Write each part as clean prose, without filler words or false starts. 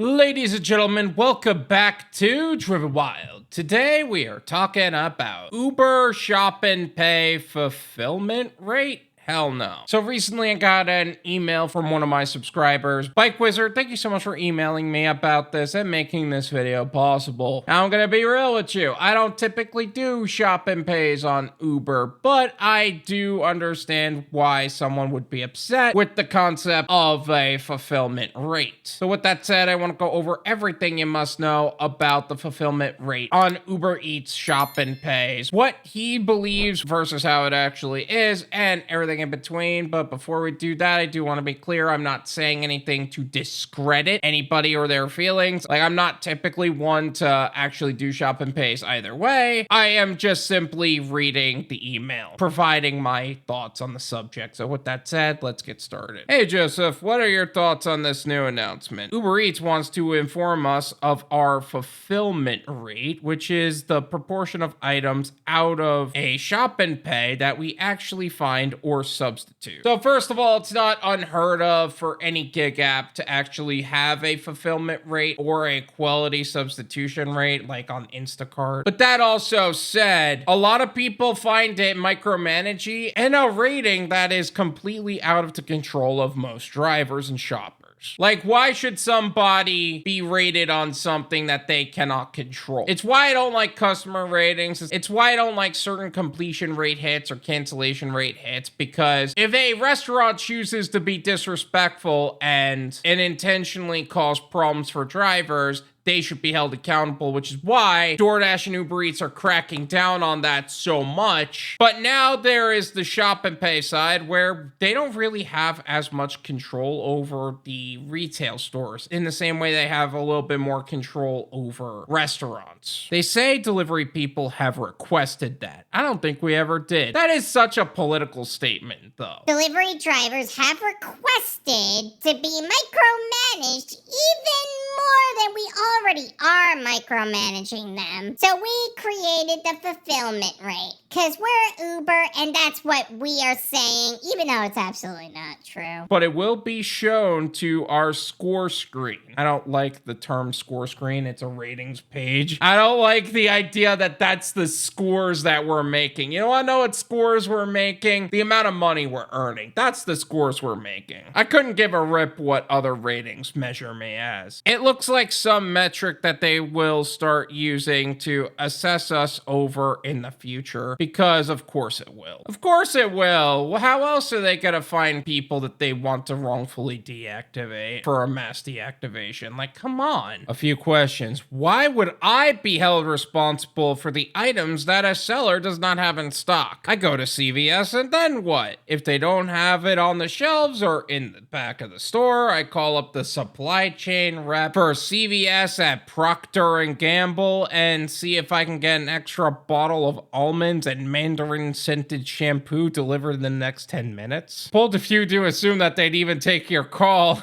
Ladies and gentlemen, welcome back to Driven Wyld. Today we are talking about Uber Shop and Pay fulfillment rate. Hell no. So recently I got an email from one of my subscribers. Bike Wizard, thank you so much for emailing me about this and making this video possible. Now I'm gonna be real with you. I don't typically do shop and pays on Uber, but I do understand why someone would be upset with the concept of a fulfillment rate. So with that said, I want to go over everything you must know about the fulfillment rate on Uber Eats shop and pays, what he believes versus how it actually is, and everything in between. But before we do that, I do want to be clear, I'm not saying anything to discredit anybody or their feelings. Like, I'm not typically one to actually do shop and pays either way. I am just simply reading the email, providing my thoughts on the subject. So with that said, let's get started. Hey Joseph, what are your thoughts on this new announcement? Uber Eats wants to inform us of our fulfillment rate, which is the proportion of items out of a shop and pay that we actually find or substitute. So first of all, it's not unheard of for any gig app to actually have a fulfillment rate or a quality substitution rate like on Instacart. But that also said, a lot of people find it micromanaging and a rating that is completely out of the control of most drivers and shoppers. Like, why should somebody be rated on something that they cannot control? It's why I don't like customer ratings. It's why I don't like certain completion rate hits or cancellation rate hits, because if a restaurant chooses to be disrespectful and intentionally cause problems for drivers, they should be held accountable, which is why Doordash and Uber Eats are cracking down on that so much. But now there is the shop and pay side where they don't really have as much control over the retail stores in the same way they have a little bit more control over restaurants. They say delivery people have requested that. I don't think we ever did. That is such a political statement, though. Delivery drivers have requested to be micromanaged even more than we already are micromanaging them. So we created the fulfillment rate because we're Uber and that's what we are saying, even though it's absolutely not true. But it will be shown to our score screen. I don't like the term score screen. It's a ratings page. I don't like the idea that that's the scores that we're making. You want to know what scores we're making? The amount of money we're earning. That's the scores we're making. I couldn't give a rip what other ratings measure me as. It looks like some metric that they will start using to assess us over in the future, because of course it will. Of course it will. Well, how else are they gonna find people that they want to wrongfully deactivate for a mass deactivation? Like, come on. A few questions. Why would I be held responsible for the items that a seller does not have in stock? I go to CVS and then what? If they don't have it on the shelves or in the back of the store, I call up the supply chain rep for CVS at Procter & Gamble and see if I can get an extra bottle of almonds and mandarin scented shampoo delivered in the next 10 minutes. Pulled a few to assume that they'd even take your call.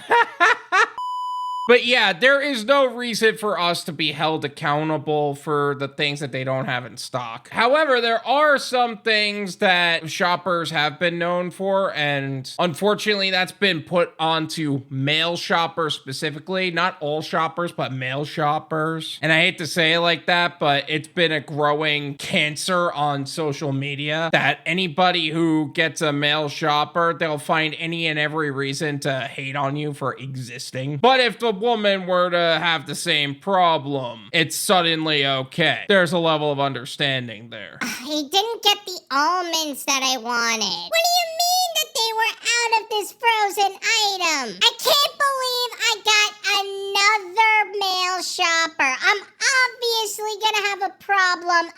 But yeah, there is no reason for us to be held accountable for the things that they don't have in stock. However, there are some things that shoppers have been known for, and unfortunately that's been put onto male shoppers specifically. Not all shoppers, but male shoppers. And I hate to say it like that, but it's been a growing cancer on social media that anybody who gets a male shopper, they'll find any and every reason to hate on you for existing. But if the woman were to have the same problem, it's suddenly okay. There's a level of understanding there. I didn't get the almonds that I wanted. What do you mean that they were out of this frozen item? I can't believe I got another male shopper. I'm obviously gonna have a problem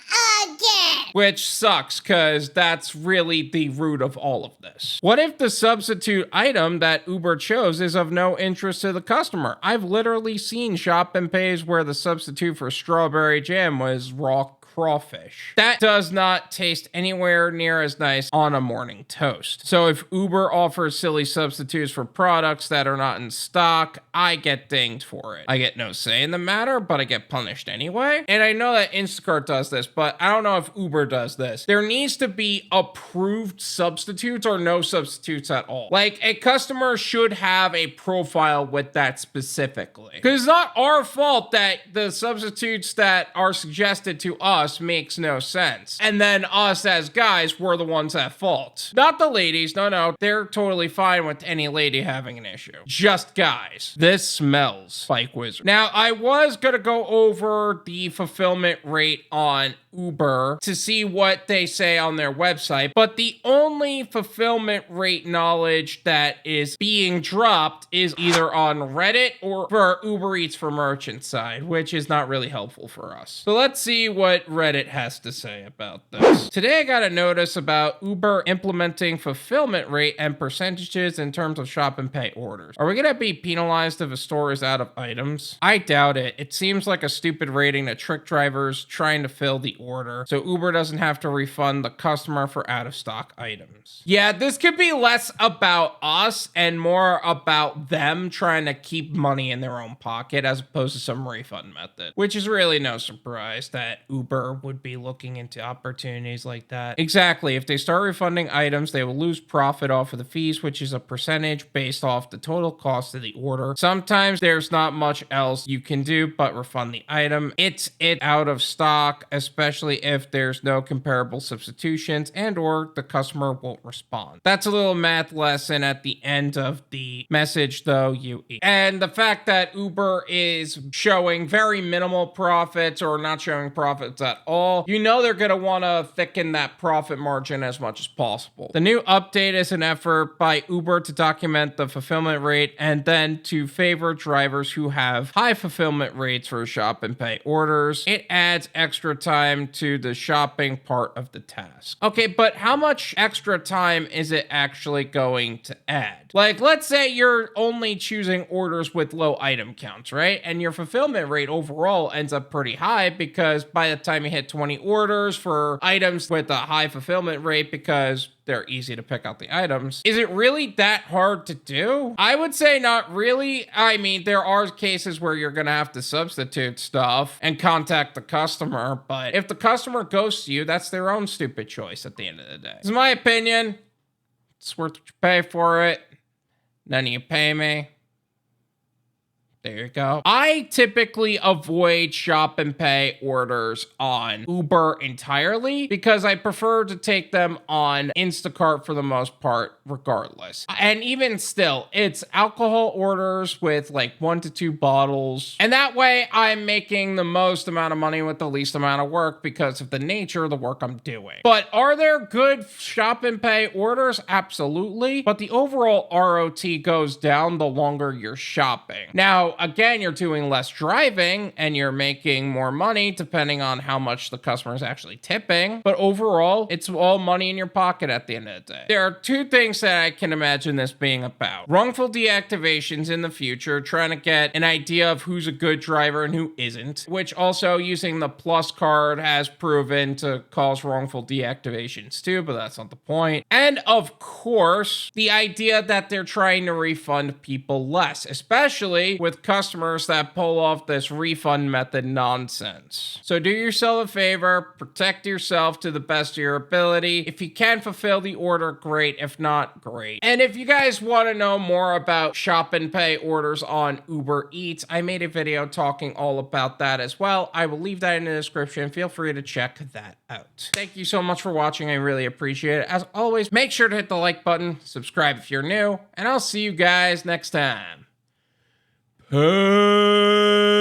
again. Which sucks, because that's really the root of all of this. What if the substitute item that Uber chose is of no interest to the customer? I've literally seen shop and pays where the substitute for strawberry jam was raw crawfish. That does not taste anywhere near as nice on a morning toast. So if Uber offers silly substitutes for products that are not in stock, I get dinged for it. I get no say in the matter, but I get punished anyway. And I know that Instacart does this, but I don't know if Uber does this. There needs to be approved substitutes or no substitutes at all. Like, a customer should have a profile with that specifically. Because it's not our fault that the substitutes that are suggested to us makes no sense. And then us as guys, we're the ones at fault. Not the ladies. No. They're totally fine with any lady having an issue. Just guys. This smells Spike Wizard. Now, I was going to go over the fulfillment rate on Uber to see what they say on their website, but the only fulfillment rate knowledge that is being dropped is either on Reddit or for Uber Eats for merchant side, which is not really helpful for us. So let's see what Reddit has to say about this. Today I got a notice about Uber implementing fulfillment rate and percentages in terms of shop and pay orders. Are we gonna be penalized if a store is out of items? I doubt it. It seems like a stupid rating to trick drivers trying to fill the order, so Uber doesn't have to refund the customer for out of stock items. Yeah, this could be less about us and more about them trying to keep money in their own pocket as opposed to some refund method, which is really no surprise that Uber would be looking into opportunities like that. Exactly. If they start refunding items, they will lose profit off of the fees, which is a percentage based off the total cost of the order. Sometimes there's not much else you can do but refund the item. It's out of stock, especially if there's no comparable substitutions and or the customer won't respond. That's a little math lesson at the end of the message though, and the fact that Uber is showing very minimal profits or not showing profits at all, you know they're going to want to thicken that profit margin as much as possible. The new update is an effort by Uber to document the fulfillment rate and then to favor drivers who have high fulfillment rates for shop and pay orders. It adds extra time to the shopping part of the task. Okay, but how much extra time is it actually going to add? Like, let's say you're only choosing orders with low item counts, right? And your fulfillment rate overall ends up pretty high because by the time you hit 20 orders for items with a high fulfillment rate because they're easy to pick out the items. Is it really that hard to do? I would say not really. I mean, there are cases where you're gonna have to substitute stuff and contact the customer, but if the customer ghosts you, that's their own stupid choice at the end of the day. It's my opinion. It's worth what you pay for it. None of you pay me. There you go. I typically avoid shop and pay orders on Uber entirely because I prefer to take them on Instacart for the most part, regardless. And even still, it's alcohol orders with like 1 to 2 bottles. And that way I'm making the most amount of money with the least amount of work because of the nature of the work I'm doing. But are there good shop and pay orders? Absolutely. But the overall ROT goes down the longer you're shopping. Now, again, you're doing less driving and you're making more money depending on how much the customer is actually tipping. But overall, it's all money in your pocket at the end of the day. There are 2 things that I can imagine this being about. Wrongful deactivations in the future, trying to get an idea of who's a good driver and who isn't, which also using the Plus card has proven to cause wrongful deactivations too, but that's not the point. And of course, the idea that they're trying to refund people less, especially with customers that pull off this refund method nonsense. So do yourself a favor, protect yourself to the best of your ability. If you can fulfill the order, great. If not, great. And if you guys want to know more about shop and pay orders on Uber Eats, I made a video talking all about that as well. I will leave that in the description. Feel free to check that out. Thank you so much for watching. I really appreciate it. As always, make sure to hit the like button, subscribe if you're new, and I'll see you guys next time. Peace.